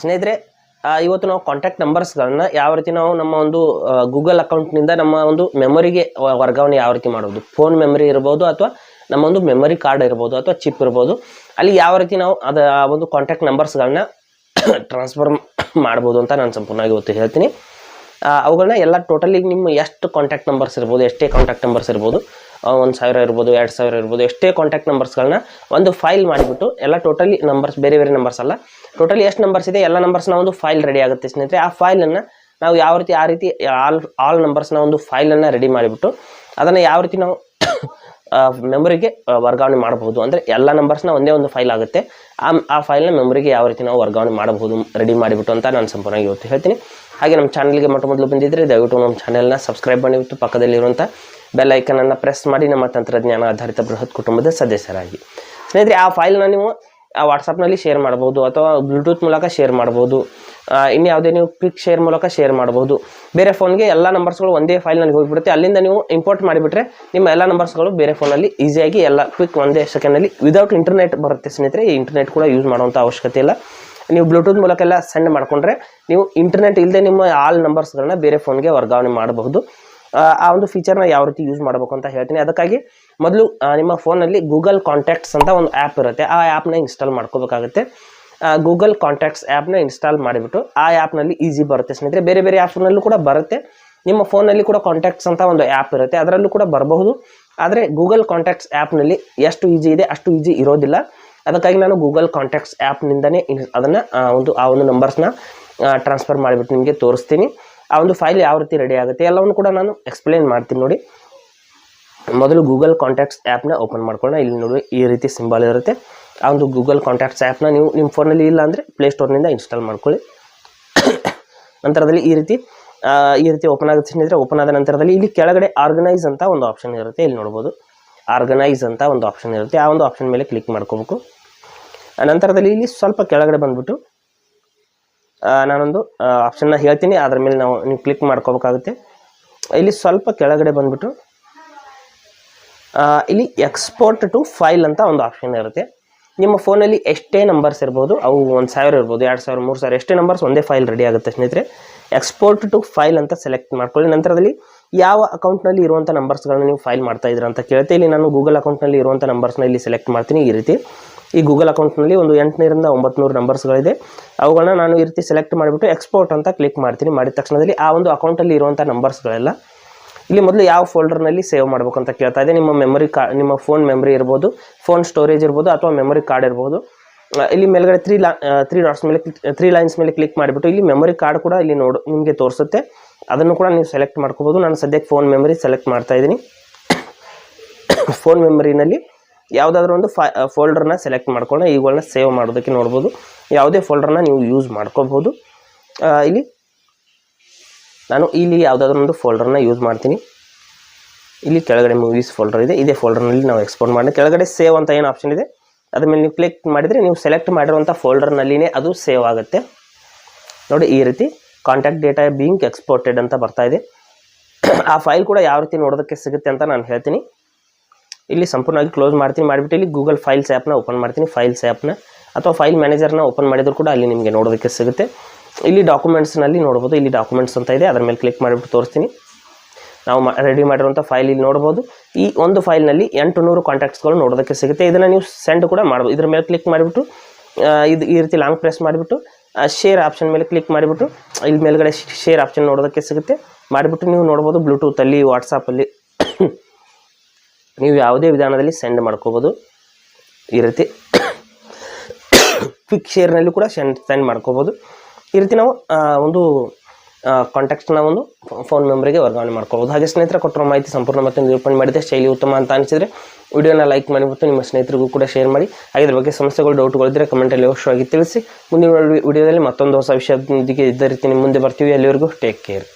ಸ್ನೇಹಿತರೆ ಇವತ್ತು ನಾವು ಕಾಂಟ್ಯಾಕ್ಟ್ ನಂಬರ್ಸ್ಗಳನ್ನ ಯಾವ ರೀತಿ ನಾವು ನಮ್ಮ ಒಂದು ಗೂಗಲ್ ಅಕೌಂಟ್ನಿಂದ ನಮ್ಮ ಒಂದು ಮೆಮೊರಿಗೆ ವರ್ಗಾವಣೆ ಯಾವ ರೀತಿ ಮಾಡೋದು, ಫೋನ್ ಮೆಮೊರಿ ಇರ್ಬೋದು ಅಥವಾ ನಮ್ಮ ಒಂದು ಮೆಮೊರಿ ಕಾರ್ಡ್ ಇರ್ಬೋದು ಅಥವಾ ಚಿಪ್ ಇರ್ಬೋದು, ಅಲ್ಲಿ ಯಾವ ರೀತಿ ನಾವು ಆ ಒಂದು ಕಾಂಟ್ಯಾಕ್ಟ್ ನಂಬರ್ಸ್ಗಳನ್ನ ಟ್ರಾನ್ಸ್ಫರ್ ಮಾಡ್ಬೋದು ಅಂತ ನಾನು ಸಂಪೂರ್ಣವಾಗಿ ಇವತ್ತು ಹೇಳ್ತೀನಿ. ಅವುಗಳನ್ನ ಎಲ್ಲ ಟೋಟಲಿ ನಿಮ್ಮ ಎಷ್ಟು ಕಾಂಟ್ಯಾಕ್ಟ್ ನಂಬರ್ಸ್ ಇರ್ಬೋದು, ಎಷ್ಟೇ ಕಾಂಟ್ಯಾಕ್ಟ್ ನಂಬರ್ಸ್ ಇರ್ಬೋದು, 1000 ಇರ್ಬೋದು, 2000 ಇರ್ಬೋದು, ಎಷ್ಟೇ ಕಾಂಟ್ಯಾಕ್ಟ್ ನಂಬರ್ಸ್ಗಳನ್ನ ಒಂದು ಫೈಲ್ ಮಾಡಿಬಿಟ್ಟು ಎಲ್ಲ ಟೋಟಲಿ ನಂಬರ್ಸ್ ಬೇರೆ ಬೇರೆ ನಂಬರ್ಸ್ ಅಲ್ಲ, ಟೋಟಲಿ ಎಷ್ಟು ನಂಬರ್ಸ್ ಇದೆ ಎಲ್ಲ ನಂಬರ್ಸ್ನ ಒಂದು ಫೈಲ್ ರೆಡಿ ಆಗುತ್ತೆ ಸ್ನೇಹಿತರೆ. ಆ ಫೈಲನ್ನು ನಾವು ಯಾವ ರೀತಿ ಆ ರೀತಿ ಆಲ್ ನಂಬರ್ಸ್ನ ಒಂದು ಫೈಲನ್ನು ರೆಡಿ ಮಾಡಿಬಿಟ್ಟು ಅದನ್ನು ಯಾವ ರೀತಿ ನಾವು ಮೆಮೊರಿಗೆ ವರ್ಗಾವಣೆ ಮಾಡಬಹುದು, ಅಂದರೆ ಎಲ್ಲ ನಂಬರ್ಸ್ನ ಒಂದೇ ಒಂದು ಫೈಲ್ ಆಗುತ್ತೆ. ಆ ಫೈಲ್ನ ಮೆಮೊರಿಗೆ ಯಾವ ರೀತಿ ನಾವು ವರ್ಗಾವಣೆ ಮಾಡಬಹುದು ರೆಡಿ ಮಾಡಿಬಿಟ್ಟು ಅಂತ ನಾನು ಸಂಪೂರ್ಣವಾಗಿ ಇವತ್ತು ಹೇಳ್ತೀನಿ. ಹಾಗೆ ನಮ್ಮ ಚಾನಲ್ಗೆ ಮೊದಲು ಬಂದಿದ್ದರೆ ದಯವಿಟ್ಟು ನಮ್ಮ ಚಾನೆಲ್ನ ಸಬ್ಸ್ಕ್ರೈಬ್ ಮಾಡಿಬಿಟ್ಟು ಪಕ್ಕದಲ್ಲಿರುವಂಥ ಬೆಲ್ ಐಕನನ್ನು ಪ್ರೆಸ್ ಮಾಡಿ ನಮ್ಮ ತಂತ್ರಜ್ಞಾನ ಆಧಾರಿತ ಬೃಹತ್ ಕುಟುಂಬದ ಸದಸ್ಯರಾಗಿ. ಸ್ನೇಹಿತರೆ, ಆ ಫೈಲ್ನ ನೀವು ವಾಟ್ಸಪ್ನಲ್ಲಿ ಶೇರ್ ಮಾಡ್ಬೋದು ಅಥವಾ ಬ್ಲೂಟೂತ್ ಮೂಲಕ ಶೇರ್ ಮಾಡ್ಬೋದು, ಇನ್ಯಾವುದೇ ನೀವು ಕ್ವಿಕ್ ಶೇರ್ ಮೂಲಕ ಶೇರ್ ಮಾಡ್ಬೋದು. ಬೇರೆ ಫೋನ್ಗೆ ಎಲ್ಲ ನಂಬರ್ಸ್ಗಳು ಒಂದೇ ಫೈಲ್ನಲ್ಲಿ ಹೋಗಿಬಿಡುತ್ತೆ. ಅಲ್ಲಿಂದ ನೀವು ಇಂಪೋರ್ಟ್ ಮಾಡಿಬಿಟ್ರೆ ನಿಮ್ಮ ಎಲ್ಲ ನಂಬರ್ಸ್ಗಳು ಬೇರೆ ಫೋನಲ್ಲಿ ಈಸಿಯಾಗಿ ಎಲ್ಲ ಕ್ವಿಕ್ ಒಂದೇ ಸೆಕೆಂಡಲ್ಲಿ ವಿದೌಟ್ ಇಂಟರ್ನೆಟ್ ಬರುತ್ತೆ ಸ್ನೇಹಿತರೆ. ಈ ಇಂಟರ್ನೆಟ್ ಕೂಡ ಯೂಸ್ ಮಾಡುವಂಥ ಅವಶ್ಯಕತೆ ಇಲ್ಲ. ನೀವು ಬ್ಲೂಟೂತ್ ಮೂಲಕ ಎಲ್ಲ ಸೆಂಡ್ ಮಾಡಿಕೊಂಡ್ರೆ ನೀವು ಇಂಟರ್ನೆಟ್ ಇಲ್ಲದೆ ನಿಮ್ಮ ಆಲ್ ನಂಬರ್ಸ್ಗಳನ್ನ ಬೇರೆ ಫೋನ್ಗೆ ವರ್ಗಾವಣೆ ಮಾಡಬಹುದು. ಆ ಒಂದು ಫೀಚರ್ನ ಯಾವ ರೀತಿ ಯೂಸ್ ಮಾಡಬೇಕು ಅಂತ ಹೇಳ್ತೀನಿ. ಅದಕ್ಕಾಗಿ ಮೊದಲು ನಿಮ್ಮ ಫೋನಲ್ಲಿ ಗೂಗಲ್ ಕಾಂಟ್ಯಾಕ್ಟ್ಸ್ ಅಂತ ಒಂದು ಆ್ಯಪ್ ಇರುತ್ತೆ, ಆ ಆ್ಯಪ್ನ ಇನ್ಸ್ಟಾಲ್ ಮಾಡ್ಕೋಬೇಕಾಗುತ್ತೆ. ಗೂಗಲ್ ಕಾಂಟ್ಯಾಕ್ಟ್ಸ್ ಆ್ಯಪ್ನ ಇನ್ಸ್ಟಾಲ್ ಮಾಡಿಬಿಟ್ಟು ಆ ಆ್ಯಪ್ನಲ್ಲಿ ಈಸಿ ಬರುತ್ತೆ ಸ್ನೇಹಿತರೆ. ಬೇರೆ ಬೇರೆ ಆ್ಯಪ್ನಲ್ಲೂ ಕೂಡ ಬರುತ್ತೆ. ನಿಮ್ಮ ಫೋನಲ್ಲಿ ಕೂಡ ಕಾಂಟ್ಯಾಕ್ಟ್ಸ್ ಅಂತ ಒಂದು ಆ್ಯಪ್ ಇರುತ್ತೆ, ಅದರಲ್ಲೂ ಕೂಡ ಬರಬಹುದು. ಆದರೆ ಗೂಗಲ್ ಕಾಂಟ್ಯಾಕ್ಟ್ಸ್ ಆ್ಯಪ್ನಲ್ಲಿ ಎಷ್ಟು ಈಜಿ ಇದೆ ಅಷ್ಟು ಈಜಿ ಇರೋದಿಲ್ಲ. ಅದಕ್ಕಾಗಿ ನಾನು ಗೂಗಲ್ ಕಾಂಟ್ಯಾಕ್ಟ್ಸ್ ಆ್ಯಪ್ನಿಂದನೇ ಅದನ್ನು ಆ ಒಂದು ನಂಬರ್ಸ್ನ ಟ್ರಾನ್ಸ್ಫರ್ ಮಾಡಿಬಿಟ್ಟು ನಿಮಗೆ ತೋರಿಸ್ತೀನಿ. ಆ ಒಂದು ಫೈಲ್ ಯಾವ ರೀತಿ ರೆಡಿ ಆಗುತ್ತೆ ಎಲ್ಲವನ್ನು ಕೂಡ ನಾನು ಎಕ್ಸ್ಪ್ಲೇನ್ ಮಾಡ್ತೀನಿ ನೋಡಿ. ಮೊದಲು ಗೂಗಲ್ ಕಾಂಟ್ಯಾಕ್ಟ್ಸ್ ಆ್ಯಪ್ನ ಓಪನ್ ಮಾಡ್ಕೊಳ್ಳೋಣ. ಇಲ್ಲಿ ನೋಡಿ ಈ ರೀತಿ ಸಿಂಬಲ್ ಇರುತ್ತೆ. ಆ ಒಂದು ಗೂಗಲ್ ಕಾಂಟ್ಯಾಕ್ಟ್ಸ್ ಆ್ಯಪ್ನ ನೀವು ನಿಮ್ಮ ಫೋನಲ್ಲಿ ಇಲ್ಲ ಅಂದರೆ ಪ್ಲೇಸ್ಟೋರ್ನಿಂದ ಇನ್ಸ್ಟಾಲ್ ಮಾಡ್ಕೊಳ್ಳಿ. ನಂತರದಲ್ಲಿ ಈ ರೀತಿ ಓಪನ್ ಆಗುತ್ತೆ ಸ್ನೇಹಿತರೆ. ಓಪನ್ ಆದ ನಂತರದಲ್ಲಿ ಇಲ್ಲಿ ಕೆಳಗಡೆ ಆರ್ಗನೈಸ್ ಅಂತ ಒಂದು ಆಪ್ಷನ್ ಇರುತ್ತೆ. ಇಲ್ಲಿ ನೋಡ್ಬೋದು ಆರ್ಗನೈಸ್ ಅಂತ ಒಂದು ಆಪ್ಷನ್ ಇರುತ್ತೆ. ಆ ಒಂದು ಆಪ್ಷನ್ ಮೇಲೆ ಕ್ಲಿಕ್ ಮಾಡ್ಕೋಬೇಕು. ನಂತರದಲ್ಲಿ ಇಲ್ಲಿ ಸ್ವಲ್ಪ ಕೆಳಗಡೆ ಬಂದುಬಿಟ್ಟು ನಾನೊಂದು ಆಪ್ಷನ್ನ ಹೇಳ್ತೀನಿ, ಅದರ ಮೇಲೆ ನೀವು ಕ್ಲಿಕ್ ಮಾಡ್ಕೋಬೇಕಾಗುತ್ತೆ. ಇಲ್ಲಿ ಸ್ವಲ್ಪ ಕೆಳಗಡೆ ಬಂದುಬಿಟ್ಟು ಇಲ್ಲಿ ಎಕ್ಸ್ಪೋರ್ಟ್ ಟು ಫೈಲ್ ಅಂತ ಒಂದು ಆಪ್ಷನ್ ಇರುತ್ತೆ. ನಿಮ್ಮ ಫೋನಲ್ಲಿ ಎಷ್ಟೇ ನಂಬರ್ಸ್ ಇರ್ಬೋದು, ಅವು 1000 ಇರ್ಬೋದು, 2000, 3000 ಎಷ್ಟೇ ನಂಬರ್ಸ್ ಒಂದೇ ಫೈಲ್ ರೆಡಿ ಆಗುತ್ತೆ ಸ್ನೇಹಿತರೆ. ಎಕ್ಸ್ಪೋರ್ಟ್ ಟು ಫೈಲ್ ಅಂತ ಸೆಲೆಕ್ಟ್ ಮಾಡ್ಕೊಳ್ಳಿ. ನಂತರದಲ್ಲಿ ಯಾವ ಅಕೌಂಟ್ನಲ್ಲಿ ಇರುವಂಥ ನಂಬರ್ಸ್ಗಳನ್ನ ನೀವು ಫೈಲ್ ಮಾಡ್ತಾ ಇದ್ದೀರಾ ಅಂತ ಕೇಳುತ್ತೆ. ಇಲ್ಲಿ ನಾನು ಗೂಗಲ್ ಅಕೌಂಟ್ನಲ್ಲಿ ಇರುವಂಥ ನಂಬರ್ಸ್ನ ಇಲ್ಲಿ ಸೆಲೆಕ್ಟ್ ಮಾಡ್ತೀನಿ. ಈ ರೀತಿ ಈ ಗೂಗಲ್ ಅಕೌಂಟ್ನಲ್ಲಿ ಒಂದು 800 ರಿಂದ 900 ನಂಬರ್ಸ್ಗಳಿದೆ. ಅವುಗಳನ್ನ ನಾನು ಈ ರೀತಿ ಸೆಲೆಕ್ಟ್ ಮಾಡಿಬಿಟ್ಟು ಎಕ್ಸ್ಪೋರ್ಟ್ ಅಂತ ಕ್ಲಿಕ್ ಮಾಡ್ತೀನಿ. ಮಾಡಿದ ತಕ್ಷಣದಲ್ಲಿ ಆ ಒಂದು ಅಕೌಂಟಲ್ಲಿ ಇರುವಂಥ ನಂಬರ್ಸ್ಗಳೆಲ್ಲ ಇಲ್ಲಿ ಮೊದಲು ಯಾವ ಫೋಲ್ಡರ್ನಲ್ಲಿ ಸೇವ್ ಮಾಡಬೇಕು ಅಂತ ಕೇಳ್ತಾ ಇದೆ. ನಿಮ್ಮ ಮೆಮೊರಿ ಕಾರ್ಡ್, ನಿಮ್ಮ ಫೋನ್ ಮೆಮೊರಿ ಇರ್ಬೋದು, ಫೋನ್ ಸ್ಟೋರೇಜ್ ಇರ್ಬೋದು ಅಥವಾ ಮೆಮೊರಿ ಕಾರ್ಡ್ ಇರ್ಬೋದು. ಇಲ್ಲಿ ಮೇಲ್ಗಡೆ 3 ಡಾಟ್ಸ್ ಮೇಲೆ 3 ಲೈನ್ಸ್ ಮೇಲೆ ಕ್ಲಿಕ್ ಮಾಡಿಬಿಟ್ಟು ಇಲ್ಲಿ ಮೆಮೊರಿ ಕಾರ್ಡ್ ಕೂಡ ಇಲ್ಲಿ ನಿಮಗೆ ತೋರಿಸುತ್ತೆ. ಅದನ್ನು ಕೂಡ ನೀವು ಸೆಲೆಕ್ಟ್ ಮಾಡ್ಕೋಬೋದು. ನಾನು ಸದ್ಯಕ್ಕೆ ಫೋನ್ ಮೆಮೊರಿ ಸೆಲೆಕ್ಟ್ ಮಾಡ್ತಾ ಇದ್ದೀನಿ. ಫೋನ್ ಮೆಮೊರಿನಲ್ಲಿ ಯಾವುದಾದ್ರೂ ಒಂದು ಫೋಲ್ಡರ್ನ ಸೆಲೆಕ್ಟ್ ಮಾಡ್ಕೊಳ್ಳೋಣ. ಇವುಗಳನ್ನ ಸೇವ್ ಮಾಡೋದಕ್ಕೆ ನೋಡ್ಬೋದು. ಯಾವುದೇ ಫೋಲ್ಡರ್ನ ನೀವು ಯೂಸ್ ಮಾಡ್ಕೋಬೋದು. ನಾನು ಇಲ್ಲಿ ಯಾವುದಾದ್ರೂ ಒಂದು ಫೋಲ್ಡರ್ನ ಯೂಸ್ ಮಾಡ್ತೀನಿ. ಇಲ್ಲಿ ಕೆಳಗಡೆ ಮೂವೀಸ್ ಫೋಲ್ಡರ್ ಇದೆ. ಇದೇ ಫೋಲ್ಡರ್ನಲ್ಲಿ ನಾವು ಎಕ್ಸ್ಪೋರ್ಟ್ ಮಾಡಿ ಕೆಳಗಡೆ ಸೇವ್ ಅಂತ ಏನು ಆಪ್ಷನ್ ಇದೆ ಅದ್ರ ಮೇಲೆ ನೀವು ಕ್ಲಿಕ್ ಮಾಡಿದರೆ ನೀವು ಸೆಲೆಕ್ಟ್ ಮಾಡಿರುವಂಥ ಫೋಲ್ಡರ್ನಲ್ಲಿನೇ ಅದು ಸೇವ್ ಆಗುತ್ತೆ ನೋಡಿ. ಈ ರೀತಿ ಕಾಂಟ್ಯಾಕ್ಟ್ ಡೇಟಾ ಬೀಯಿಂಗ್ ಎಕ್ಸ್ಪೋರ್ಟೆಡ್ ಅಂತ ಬರ್ತಾ ಇದೆ. ಆ ಫೈಲ್ ಕೂಡ ಯಾವ ರೀತಿ ನೋಡೋದಕ್ಕೆ ಸಿಗುತ್ತೆ ಅಂತ ನಾನು ಹೇಳ್ತೀನಿ. ಇಲ್ಲಿ ಸಂಪೂರ್ಣವಾಗಿ ಕ್ಲೋಸ್ ಮಾಡ್ತೀನಿ. ಮಾಡಿಬಿಟ್ಟು ಇಲ್ಲಿ ಗೂಗಲ್ ಫೈಲ್ಸ್ ಆ್ಯಪ್ನ ಓಪನ್ ಮಾಡ್ತೀನಿ. ಫೈಲ್ಸ್ ಆ್ಯಪ್ನ ಅಥವಾ ಫೈಲ್ ಮ್ಯಾನೇಜರ್ನ ಓಪನ್ ಮಾಡಿದ್ರು ಕೂಡ ಅಲ್ಲಿ ನಿಮಗೆ ನೋಡೋದಕ್ಕೆ ಸಿಗುತ್ತೆ. ಇಲ್ಲಿ ಡಾಕ್ಯುಮೆಂಟ್ಸ್ನಲ್ಲಿ ನೋಡ್ಬೋದು. ಇಲ್ಲಿ ಡಾಕ್ಯುಮೆಂಟ್ಸ್ ಅಂತ ಇದೆ, ಅದರ ಮೇಲೆ ಕ್ಲಿಕ್ ಮಾಡಿಬಿಟ್ಟು ತೋರಿಸ್ತೀನಿ. ನಾವು ರೆಡಿ ಮಾಡಿರುವಂಥ ಫೈಲ್ ಇಲ್ಲಿ ನೋಡ್ಬೋದು. ಈ ಒಂದು ಫೈಲ್ನಲ್ಲಿ 800 ಕಾಂಟ್ಯಾಕ್ಟ್ಸ್ಗಳು ನೋಡೋದಕ್ಕೆ ಸಿಗುತ್ತೆ. ಇದನ್ನು ನೀವು ಸೆಂಡ್ ಕೂಡ ಮಾಡ್ಬೋದು. ಇದ್ರ ಮೇಲೆ ಕ್ಲಿಕ್ ಮಾಡಿಬಿಟ್ಟು ಈ ರೀತಿ ಲಾಂಗ್ ಪ್ರೆಸ್ ಮಾಡಿಬಿಟ್ಟು ಶೇರ್ ಆಪ್ಷನ್ ಮೇಲೆ ಕ್ಲಿಕ್ ಮಾಡಿಬಿಟ್ಟು ಇಲ್ಲಿ ಮೇಲ್ಗಡೆ ಶೇರ್ ಆಪ್ಷನ್ ನೋಡೋದಕ್ಕೆ ಸಿಗುತ್ತೆ. ಮಾಡಿಬಿಟ್ಟು ನೀವು ನೋಡ್ಬೋದು ಬ್ಲೂಟೂತಲ್ಲಿ, ವಾಟ್ಸಪ್ಪಲ್ಲಿ ನೀವು ಯಾವುದೇ ವಿಧಾನದಲ್ಲಿ ಸೆಂಡ್ ಮಾಡ್ಕೋಬೋದು. ಈ ರೀತಿ ಕ್ವಿಕ್ ಶೇರ್ನಲ್ಲಿ ಕೂಡ ಸೆಂಡ್ ಮಾಡ್ಕೋಬೋದು. ಈ ರೀತಿ ನಾವು ಒಂದು ಕಾಂಟ್ಯಾಕ್ಟ್ಸ್ನ ಒಂದು ಫೋನ್ ಮೆಮೊರಿಗೆ ವರ್ಗಾವಣೆ ಮಾಡ್ಕೋಬೋದು. ಹಾಗೆ ಸ್ನೇಹಿತರ ಕೊಟ್ಟಿರೋ ಮಾಹಿತಿ ಸಂಪೂರ್ಣ ಮತ್ತು ನಿರೂಪಣೆ ಮಾಡಿದೆ. ಶೈಲಿ ಉತ್ತಮ ಅಂತ ಅನಿಸಿದರೆ ವಿಡಿಯೋನ ಲೈಕ್ ಮಾಡಿಬಿಟ್ಟು ನಿಮ್ಮ ಸ್ನೇಹಿತರಿಗೂ ಕೂಡ ಶೇರ್ ಮಾಡಿ. ಹಾಗೆ ಇದ್ರ ಬಗ್ಗೆ ಸಮಸ್ಯೆಗಳು, ಡೌಟ್ಗಳಿದ್ದರೆ ಕಮೆಂಟಲ್ಲಿ ಅವಶ್ಯವಾಗಿ ತಿಳಿಸಿ. ಮುಂದಿನ ವಿಡಿಯೋದಲ್ಲಿ ಮತ್ತೊಂದು ಹೊಸ ವಿಷಯದೊಂದಿಗೆ ಇದ್ದ ರೀತಿ ನಿಮ್ಮ ಮುಂದೆ ಬರ್ತೀವಿ. ಅಲ್ಲಿವರೆಗೂ ಟೇಕ್ ಕೇರ್.